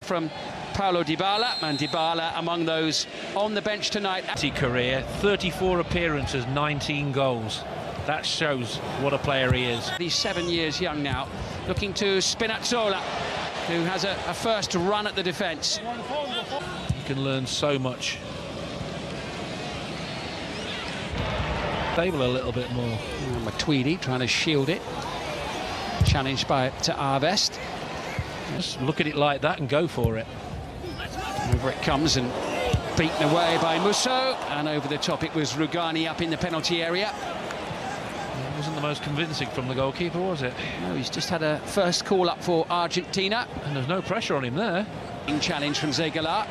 From Paulo Dybala, and Dybala among those on the bench tonight. Career, 34 appearances, 19 goals. That shows what a player he is. He's 7 years young now, looking to Spinazzola, who has a first run at the defence. You can learn so much. Stable a little bit more. Matuidi trying to shield it. Challenged to Arvest. Just look at it like that and go for it. Over it comes and beaten away by Musso, and over the top it was Rugani up in the penalty area. It wasn't the most convincing from the goalkeeper, was it? No, he's just had a first call up for Argentina. And there's no pressure on him there. Challenge from Zegala.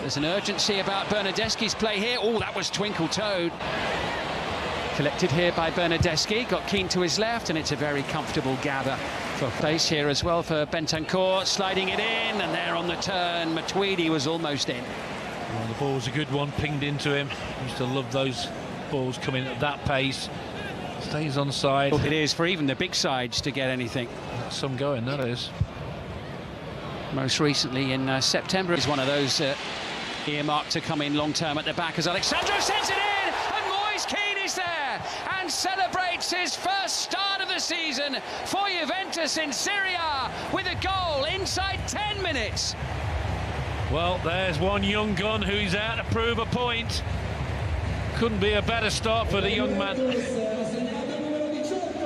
There's an urgency about Bernardeschi's play here. Oh, that was twinkle-toed. Collected here by Bernardeschi, got Keane to his left, and it's a very comfortable gather for pace here as well for Bentancur, sliding it in, and there on the turn, Matuidi was almost in. Well, the ball was a good one, pinged into him. Used to love those balls coming at that pace. Stays on side. It is for even the big sides to get anything. That's some going, that is. Most recently in September is one of those earmarked to come in long-term at the back as Alexandro sends it in, and Moise Keane is there and celebrates his first start of the season for Juventus in Serie A with a goal inside 10 minutes. Well, there's one young gun who's out to prove a point. Couldn't be a better start for the young man.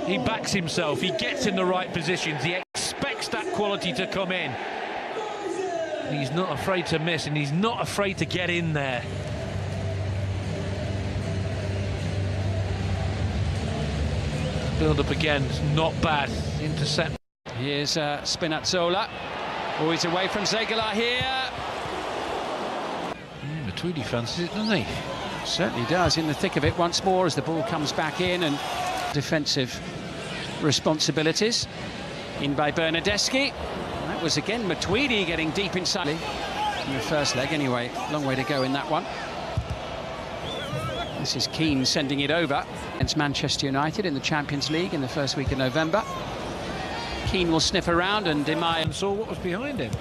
He backs himself, he gets in the right positions, he expects that quality to come in. He's not afraid to miss, and he's not afraid to get in there. Build up again, it's not bad. Intercept. Here's Spinazzola, always away from Zegala here. Matuidi fancies it, doesn't he? Certainly does, in the thick of it once more as the ball comes back in, and defensive responsibilities in by Bernardeschi. That was again Matuidi getting deep inside in the first leg anyway. Long way to go in that one. This is Keane sending it over against Manchester United in the Champions League in the first week of November. Keane will sniff around, and Di Maio saw what was behind him.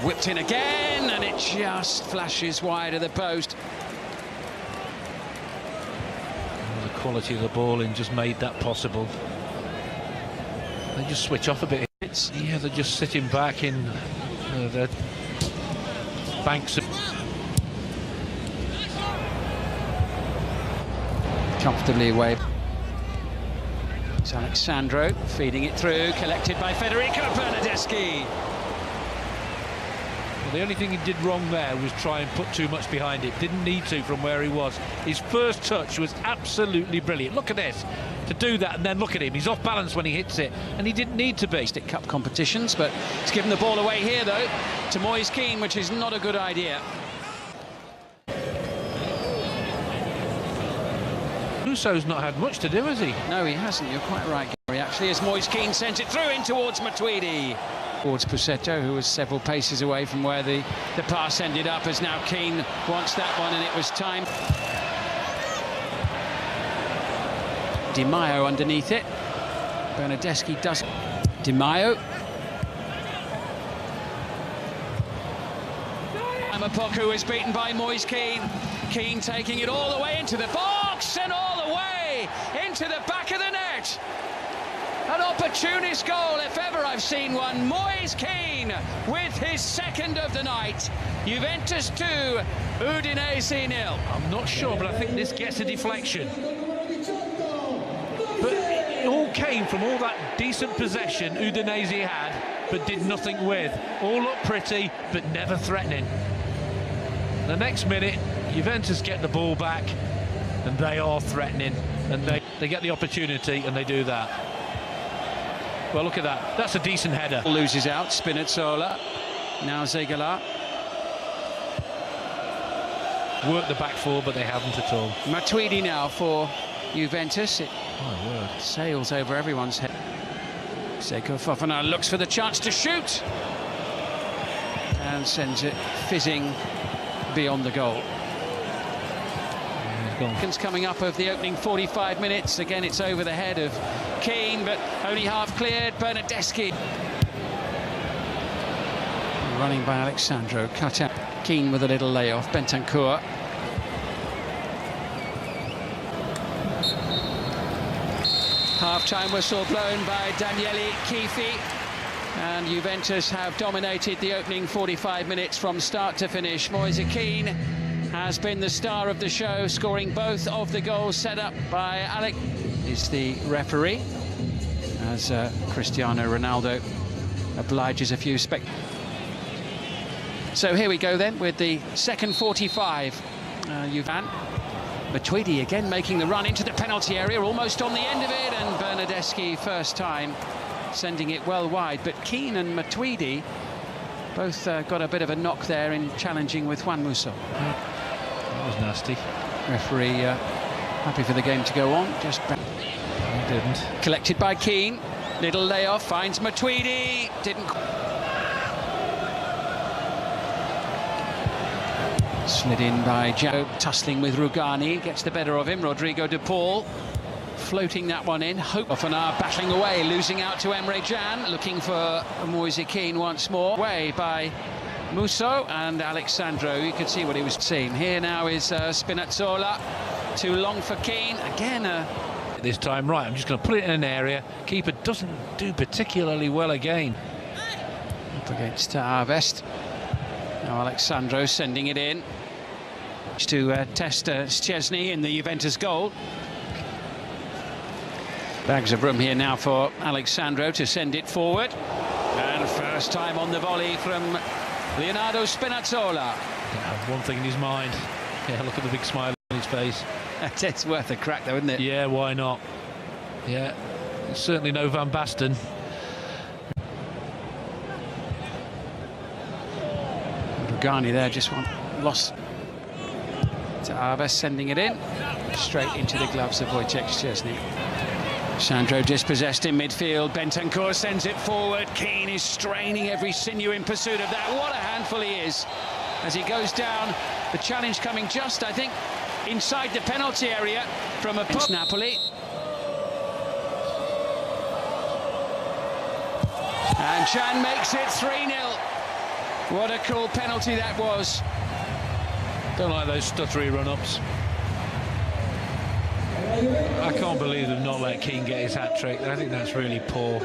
Whipped in again, and it just flashes wide of the post. The quality of the ball in just made that possible. They just switch off a bit. Yeah, they're just sitting back in their banks of... Comfortably away. It's Alexandro feeding it through, collected by Federico Bernardeschi. Well, the only thing he did wrong there was try and put too much behind it. Didn't need to from where he was. His first touch was absolutely brilliant. Look at this. To do that, and then look at him. He's off balance when he hits it, and he didn't need to be. Cup competitions, but he's given the ball away here, though, to Moise Keane, which is not a good idea. Russo's not had much to do, has he? No, he hasn't. You're quite right, Gary, actually, as Moise Keane sends it through in towards Matuidi. Towards Pussetto, who was several paces away from where the pass ended up, as now Keane wants that one, and it was time. Di Maio underneath it. Bernardeschi does. Di Maio. Amapoku is beaten by Moise Keane. Keane taking it all the way into the box and all the way into the back of the net. An opportunist goal, if ever I've seen one. Moise Keane with his second of the night. Juventus 2, Udinese 0. I'm not sure, but I think this gets a deflection. But it all came from all that decent possession Udinese had, but did nothing with. All looked pretty, but never threatening. The next minute, Juventus get the ball back, and they are threatening, and they get the opportunity, and they do that. Well, look at that. That's a decent header. Loses out, Spinazzola. Now Zegala. Work the back four, but they haven't at all. Matuidi now for Juventus. It My word. sails over everyone's head. Seko Fofana looks for the chance to shoot and sends it fizzing beyond the goal. Coming up of the opening 45 minutes. Again, it's over the head of Keane, but only half cleared. Bernardeschi. Running by Alexandro, cut out. Keane with a little layoff. Bentancur. Half-time whistle blown by Daniele Kifi. And Juventus have dominated the opening 45 minutes from start to finish. Moise Keane has been the star of the show, scoring both of the goals set up by Alex. Is the referee, as Cristiano Ronaldo obliges a few So here we go then with the second 45. Matuidi again making the run into the penalty area, almost on the end of it, and Bernardeschi first time sending it well wide. But Keane and Matuidi both got a bit of a knock there in challenging with Juan Musso. That was nasty. Referee happy for the game to go on. Just He didn't. Collected by Keane. Little layoff, finds Matuidi. Didn't. Slid in by Joe, tussling with Rugani. Gets the better of him. Rodrigo de Paul floating that one in. Hope Offanar battling away, losing out to Emre Can. Looking for Moise Keane once more. Away by Musso and Alexandro. You could see what he was seeing. Here now is Spinazzola. Too long for Keane. Again, this time, right, I'm just going to put it in an area. Keeper doesn't do particularly well again. Up against Arvest. Now Alexandro sending it in to test Szczesny in the Juventus goal. Bags of room here now for Alexandro to send it forward. And first time on the volley from Leonardo Spinazzola. Yeah, one thing in his mind. Yeah, look at the big smile on his face. It's worth a crack though, isn't it? Yeah, why not? Yeah, certainly no Van Basten. Rugani there, just lost to Arvest, sending it in straight into the gloves of Wojciech Szczesny. Sandro dispossessed in midfield. Bentancur sends it forward. Keane is straining every sinew in pursuit of that. What a handful he is as he goes down. The challenge coming just, I think, inside the penalty area from a Napoli. And Can makes it 3-0. What a cool penalty that was. Don't like those stuttery run-ups. I can't believe they've not let Keane get his hat-trick. I think that's really poor.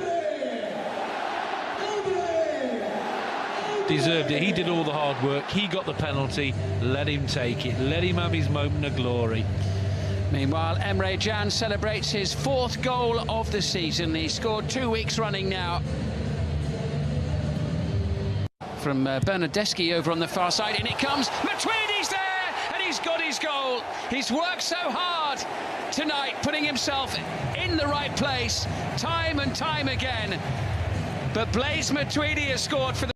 Deserved it. He did all the hard work. He got the penalty. Let him take it. Let him have his moment of glory. Meanwhile, Emre Can celebrates his 4th goal of the season. He scored 2 weeks running now. From Bernardeschi over on the far side, and it comes. Matuidi's there, and he's got his goal. He's worked so hard tonight, putting himself in the right place time and time again. But Blaise Matuidi has scored for the